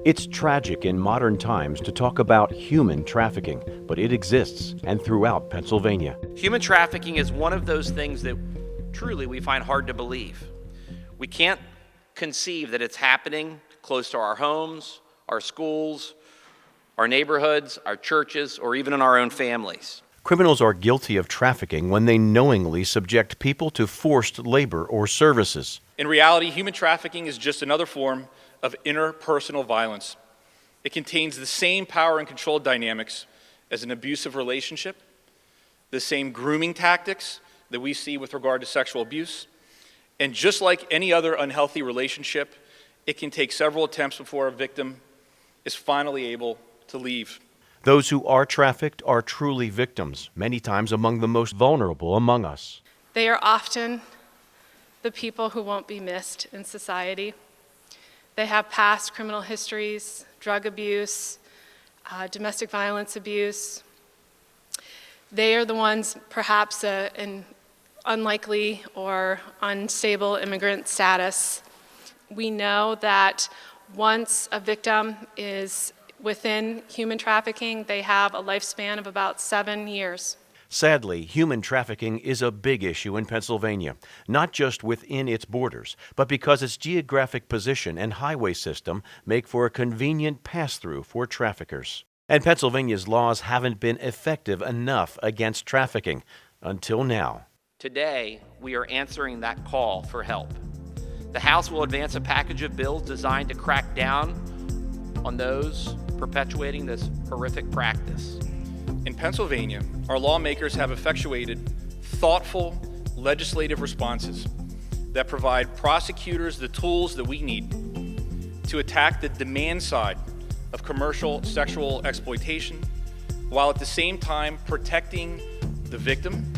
It's tragic in modern times to talk about human trafficking, but it exists and throughout Pennsylvania. Human trafficking is one of those things that truly we find hard to believe. We can't conceive that it's happening close to our homes, our schools, our neighborhoods, our churches, or even in our own families. Criminals are guilty of trafficking when they knowingly subject people to forced labor or services. In reality, human trafficking is just another form of interpersonal violence. It contains the same power and control dynamics as an abusive relationship, the same grooming tactics that we see with regard to sexual abuse, and just like any other unhealthy relationship, it can take several attempts before a victim is finally able to leave. Those who are trafficked are truly victims, many times among the most vulnerable among us. They are often the people who won't be missed in society. They have past criminal histories, drug abuse, domestic violence abuse. They are the ones, perhaps in unlikely or unstable immigrant status. We know that once a victim is within human trafficking, they have a lifespan of about 7 years. Sadly, human trafficking is a big issue in Pennsylvania, not just within its borders, but because its geographic position and highway system make for a convenient pass-through for traffickers. And Pennsylvania's laws haven't been effective enough against trafficking until now. Today, we are answering that call for help. The House will advance a package of bills designed to crack down on those perpetuating this horrific practice. In Pennsylvania, our lawmakers have effectuated thoughtful legislative responses that provide prosecutors the tools that we need to attack the demand side of commercial sexual exploitation, while at the same time protecting the victim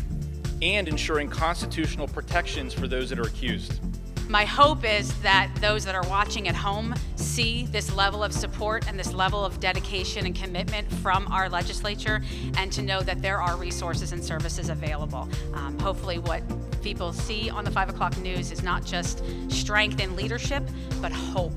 and ensuring constitutional protections for those that are accused. My hope is that those that are watching at home see this level of support and this level of dedication and commitment from our legislature, and to know that there are resources and services available. Hopefully what people see on the 5 o'clock news is not just strength and leadership, but hope.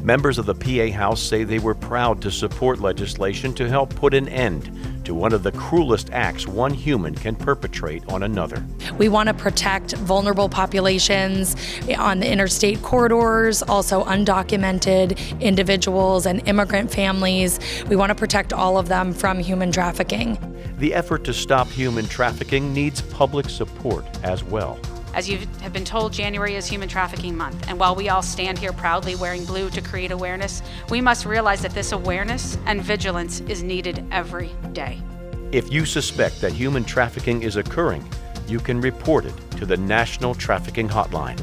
Members of the PA House say they were proud to support legislation to help put an end to one of the cruelest acts one human can perpetrate on another. We want to protect vulnerable populations on the interstate corridors, also undocumented individuals and immigrant families. We want to protect all of them from human trafficking. The effort to stop human trafficking needs public support as well. As you have been told, January is Human Trafficking Month, and while we all stand here proudly wearing blue to create awareness, we must realize that this awareness and vigilance is needed every day. If you suspect that human trafficking is occurring, you can report it to the National Trafficking Hotline.